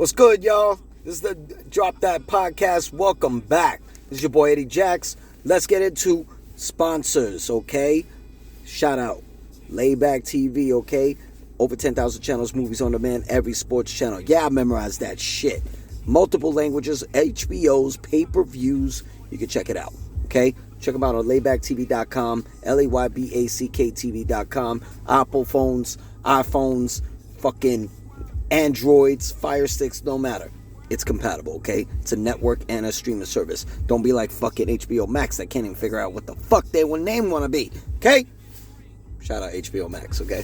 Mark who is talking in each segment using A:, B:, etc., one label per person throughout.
A: What's good, y'all? This is the Drop That Podcast. Welcome back. This is your boy Eddie Jax. Let's get into sponsors, okay? Shout out Layback TV, okay? Over 10,000 channels, movies on demand, every sports channel. Yeah, I memorized that shit. Multiple languages, HBOs, pay-per-views. You can check it out, okay? Check them out on laybacktv.com, LAYBACK-TV.com. Apple phones, iPhones, fucking Androids, Fire Sticks, no matter. It's compatible, okay? It's a network and a streaming service. Don't be like fucking HBO Max that can't even figure out what the fuck their name want to be, okay? Shout out HBO Max, okay?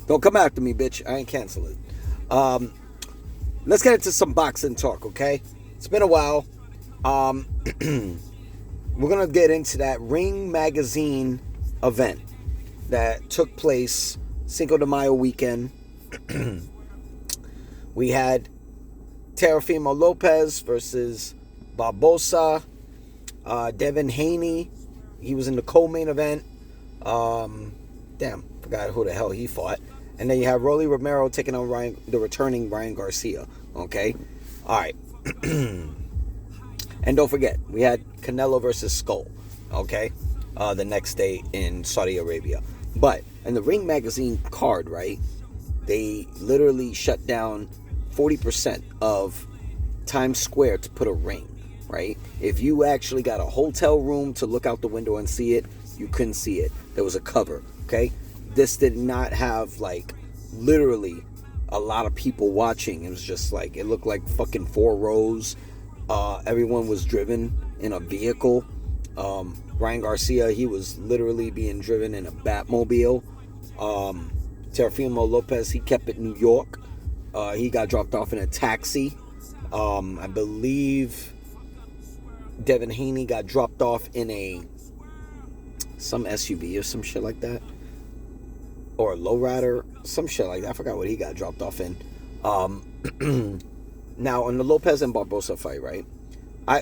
A: Don't come after me, bitch. I ain't canceling. Let's get into some boxing talk, okay? It's been a while. We're going to get into that Ring Magazine event that took place Cinco de Mayo weekend. We had Teofimo Lopez versus Barbosa. Devin Haney, he was in the co-main event. Forgot who the hell he fought. And then you have Rolly Romero taking on the returning Ryan Garcia. Okay? Alright. And don't forget, we had Canelo versus Skull. Okay? The next day in Saudi Arabia. But in the Ring Magazine card, right, they literally shut down 40% of Times Square to put a ring, right? If you actually got a hotel room to look out the window and see it, you couldn't see it. There was a cover, okay? This did not have, like, literally a lot of people watching. It was just like, it looked like fucking 4 rows. Everyone was driven in a vehicle. Ryan Garcia, he was literally being driven in a Batmobile. Teofimo Lopez, he kept it New York. He got dropped off in a taxi. I believe Devin Haney got dropped off in some SUV or some shit like that. Or a lowrider, some shit like that. I forgot what he got dropped off in. Now, on the Lopez and Barbosa fight, right?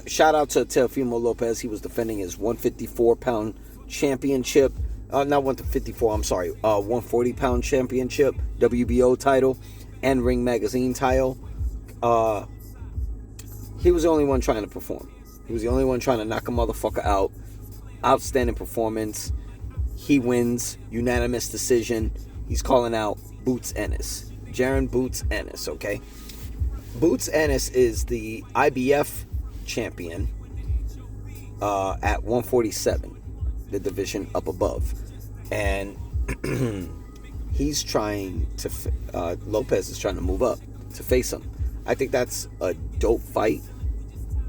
A: Shout out to Teofimo Lopez. He was defending his 154-pound championship. Not 154, I'm sorry. 140-pound championship, WBO title, and Ring Magazine title. He was the only one trying to perform. He was the only one trying to knock a motherfucker out. Outstanding performance. He wins. Unanimous decision. He's calling out Boots Ennis. Jaron Boots Ennis, okay? Boots Ennis is the IBF champion at 147, the division up above. And he's trying to, Lopez is trying to move up to face him. I think that's a dope fight,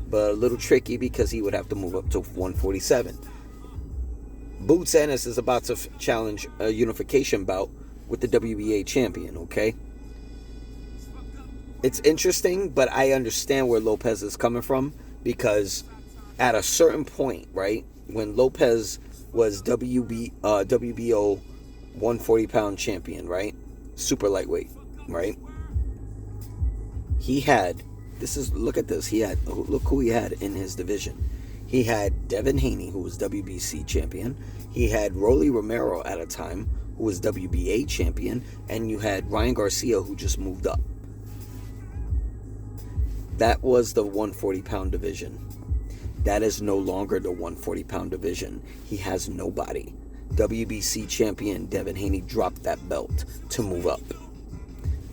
A: but a little tricky because he would have to move up to 147. Boots Ennis is about to challenge a unification bout with the WBA champion, okay? It's interesting, but I understand where Lopez is coming from because at a certain point, right, when Lopez was WBO 140-pound champion, right, super lightweight, right, he had, look at this, look who he had in his division. He had Devin Haney, who was WBC champion. He had Rolly Romero at a time, who was WBA champion. And you had Ryan Garcia, who just moved up. That was the 140-pound division. That is no longer the 140-pound division. He has nobody. WBC champion Devin Haney dropped that belt to move up.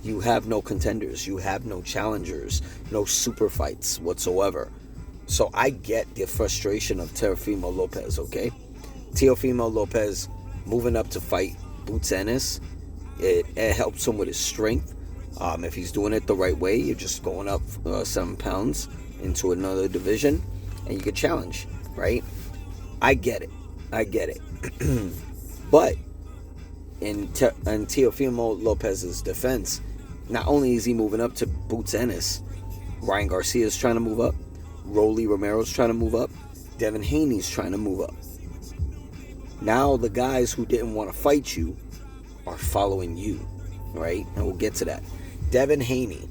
A: You have no contenders. You have no challengers. No super fights whatsoever. So I get the frustration of Teofimo Lopez, okay? Teofimo Lopez moving up to fight Boots Ennis. It helps him with his strength. If he's doing it the right way, you're just going up 7 pounds into another division and you can challenge, right? I get it. But in Teofimo Lopez's defense, not only is he moving up to Boots Ennis, Ryan Garcia is trying to move up. Rolly Romero's trying to move up. Devin Haney's trying to move up. Now the guys who didn't want to fight you are following you, right? And we'll get to that. Devin Haney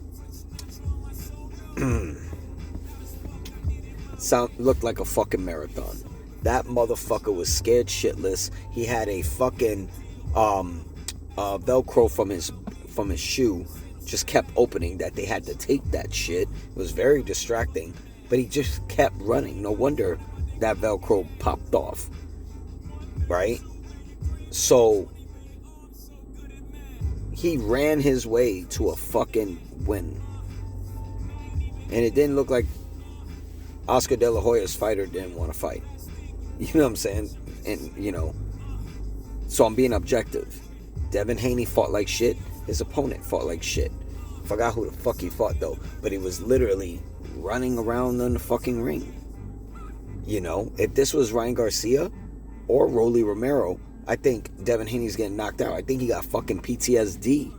A: looked like a fucking marathon. That motherfucker was scared shitless. He had a fucking Velcro from his shoe just kept opening that they had to take that shit. It was very distracting, but he just kept running. No wonder that Velcro popped off, right? So he ran his way to a fucking win. And it didn't look like Oscar De La Hoya's fighter didn't want to fight. You know what I'm saying? And, you know, so I'm being objective. Devin Haney fought like shit. His opponent fought like shit. Forgot who the fuck he fought, though. But he was literally running around in the fucking ring. You know, if this was Ryan Garcia or Rolly Romero, I think Devin Haney's getting knocked out. I think he got fucking PTSD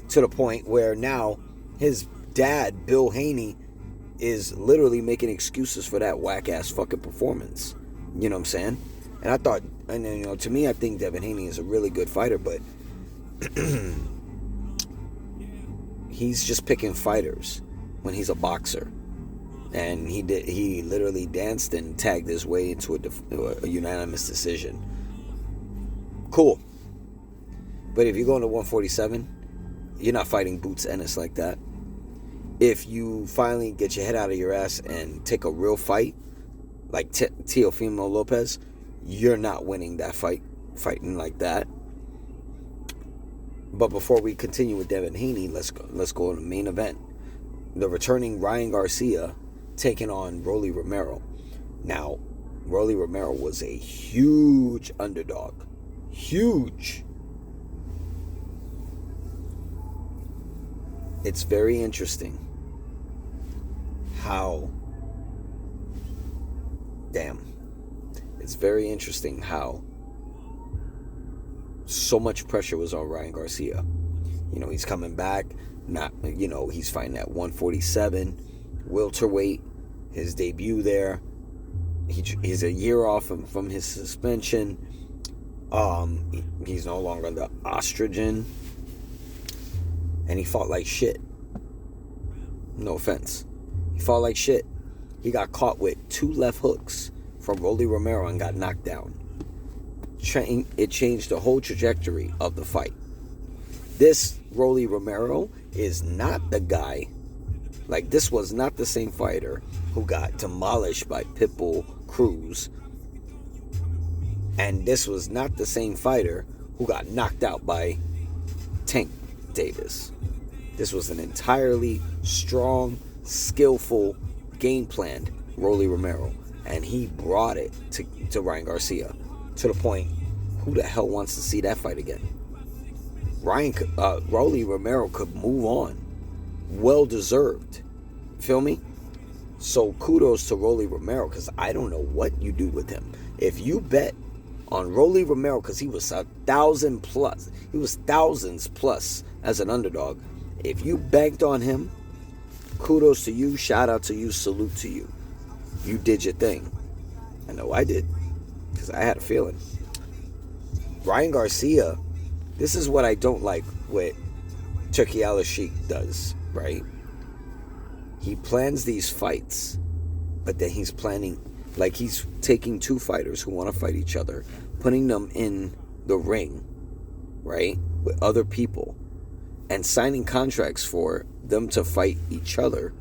A: to the point where now his dad, Bill Haney, is literally making excuses for that whack-ass fucking performance. You know what I'm saying? And I thought, and you know, to me, I think Devin Haney is a really good fighter, but he's just picking fighters when he's a boxer. And he literally danced and tagged his way into a unanimous decision. Cool. But if you're going to 147, you're not fighting Boots Ennis like that. If you finally get your head out of your ass and take a real fight, like Teofimo Lopez, you're not winning that fighting like that. But before we continue with Devin Haney, let's go to the main event. The returning Ryan Garcia taking on Rolly Romero. Now, Rolly Romero was a huge underdog. Huge. It's very interesting how... It's very interesting how so much pressure was on Ryan Garcia. You know, he's coming back. He's fighting at 147. Welterweight. His debut there. He's a year off from his suspension. He's no longer under estrogen. And he fought like shit. No offense. He fought like shit. He got caught with 2 left hooks from Rolly Romero and got knocked down. It changed the whole trajectory of the fight. This Rolly Romero is not the guy. Like, this was not the same fighter who got demolished by Pitbull Cruz. And this was not the same fighter who got knocked out by Tank Davis. This was an entirely strong, skillful, game-planned Rolly Romero. And he brought it to Ryan Garcia. To the point, who the hell wants to see that fight again? Rolly Romero could move on. Well deserved. Feel me? So kudos to Rolly Romero, because I don't know what you do with him. If you bet on Rolly Romero, because he was 1,000 plus, he was thousands plus as an underdog. If you banked on him, kudos to you, shout out to you, salute to you. You did your thing. I know I did, because I had a feeling. Ryan Garcia, this is what I don't like what Turki Al-Sheikh does, right? He plans these fights, but then he's planning, like he's taking 2 fighters who want to fight each other, putting them in the ring, right, with other people, and signing contracts for them to fight each other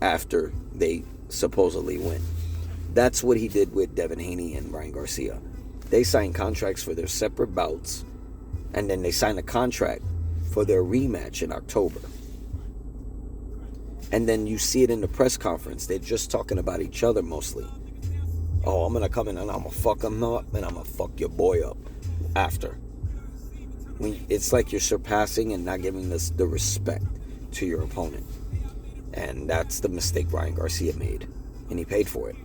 A: after they supposedly win. That's what he did with Devin Haney and Ryan Garcia. They signed contracts for their separate bouts, and then they signed a contract for their rematch in October. And then you see it in the press conference. They're just talking about each other mostly. Oh, I'm going to come in and I'm going to fuck him up, and I'm going to fuck your boy up after. It's like you're surpassing and not giving the respect to your opponent. And that's the mistake Ryan Garcia made. And he paid for it.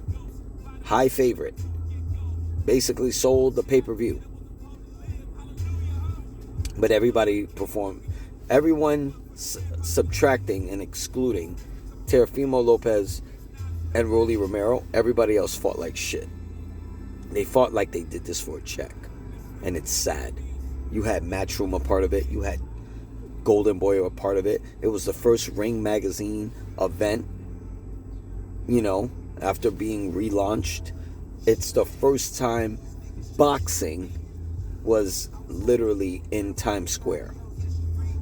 A: High favorite. Basically sold the pay-per-view. But everybody performed. Everyone subtracting and excluding Teofimo Lopez and Rolly Romero, everybody else fought like shit. They fought like they did this for a check. And it's sad. You had Matchroom a part of it. You had Golden Boy a part of it. It was the first Ring Magazine event, after being relaunched. It's the first time boxing was literally in Times Square.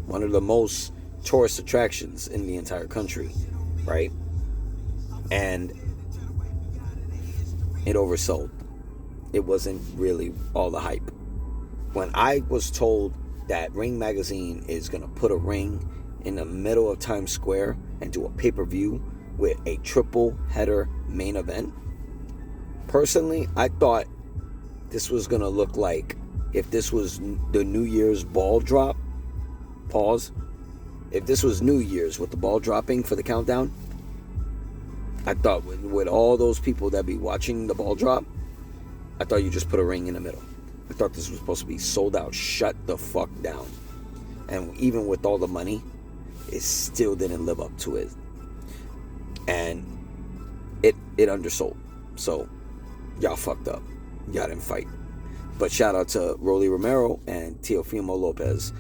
A: One of the most tourist attractions in the entire country, right? And it oversold. It wasn't really all the hype. When I was told that Ring Magazine is going to put a ring in the middle of Times Square and do a pay-per-view with a triple header main event, personally, I thought this was going to look like if this was the New Year's ball drop. Pause. If this was New Year's with the ball dropping for the countdown, I thought with all those people that be watching the ball drop, I thought you just put a ring in the middle. I thought this was supposed to be sold out, shut the fuck down. And even with all the money, it still didn't live up to it. And it undersold. So, y'all fucked up. Y'all didn't fight. But shout out to Rolly Romero and Teofimo Lopez,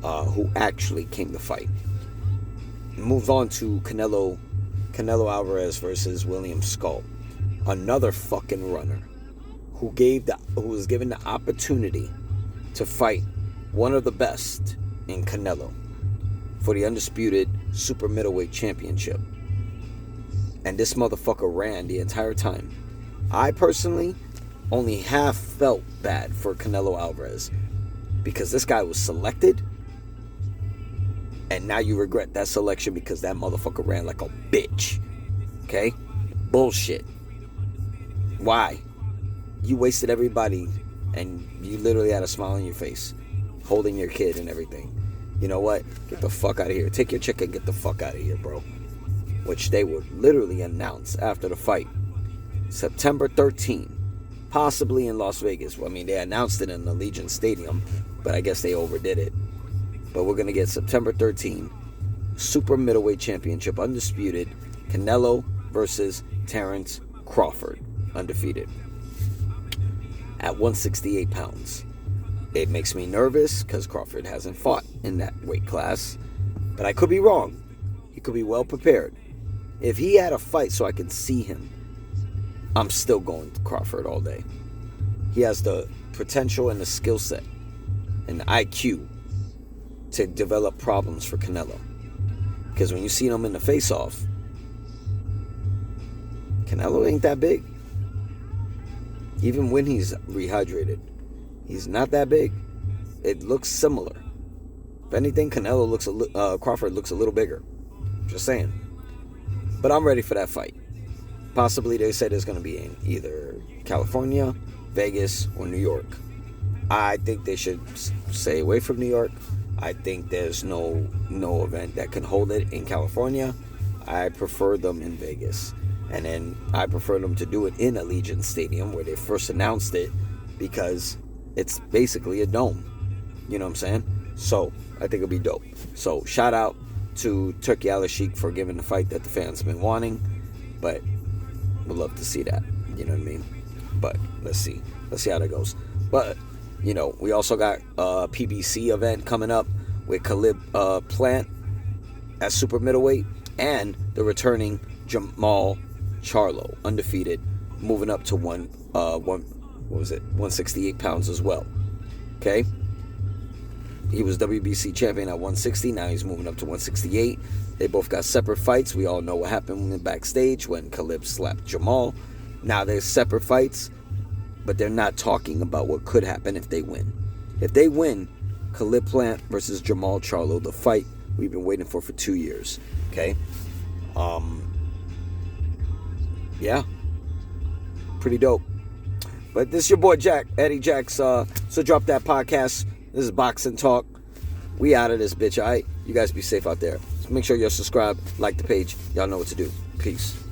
A: who actually came to fight. Moves on to Canelo Alvarez versus William Skull. Another fucking runner who was given the opportunity to fight one of the best in Canelo for the undisputed super middleweight championship. And this motherfucker ran the entire time. I personally only half felt bad for Canelo Alvarez because this guy was selected, and now you regret that selection because that motherfucker ran like a bitch. Okay? Bullshit. Why? You wasted everybody, and you literally had a smile on your face, holding your kid and everything. You know what? Get the fuck out of here. Take your chick and get the fuck out of here, bro. Which they would literally announce after the fight. September 13th. Possibly in Las Vegas. Well, I mean, they announced it in Allegiant Stadium, but I guess they overdid it. But we're going to get September 13th. Super middleweight championship. Undisputed. Canelo versus Terence Crawford. Undefeated. At 168 pounds. It makes me nervous because Crawford hasn't fought in that weight class. But I could be wrong. He could be well prepared. If he had a fight so I can see him, I'm still going to Crawford all day. He has the potential and the skill set and the IQ to develop problems for Canelo. Because when you see him in the face-off, Canelo ain't that big. Even when he's rehydrated, he's not that big. It looks similar. If anything, Crawford looks a little bigger. Just saying. But I'm ready for that fight. Possibly they said it's going to be in either California, Vegas, or New York. I think they should stay away from New York. I think there's no event that can hold it in California. I prefer them in Vegas. And then I prefer them to do it in Allegiant Stadium where they first announced it, because it's basically a dome. You know what I'm saying? So I think it'll be dope. So shout out to Turki Al-Sheikh for giving the fight that the fans have been wanting. But we'd love to see that. You know what I mean? But let's see. Let's see how that goes. But, you know, we also got a PBC event coming up with Caleb Plant at super middleweight, and the returning Jamal Charlo, undefeated, moving up to 168 pounds as well. Okay? He was WBC champion at 160. Now he's moving up to 168. They both got separate fights. We all know what happened backstage when Caleb slapped Jamal. Now there's separate fights, but they're not talking about what could happen if they win. If they win, Caleb Plant versus Jamal Charlo, the fight we've been waiting for 2 years. Okay? Yeah. Pretty dope. But this is your boy Jack, Eddie Jacks. So drop that podcast. This is Boxing Talk. We out of this bitch, alright? You guys be safe out there. So make sure you're subscribed, like the page. Y'all know what to do. Peace.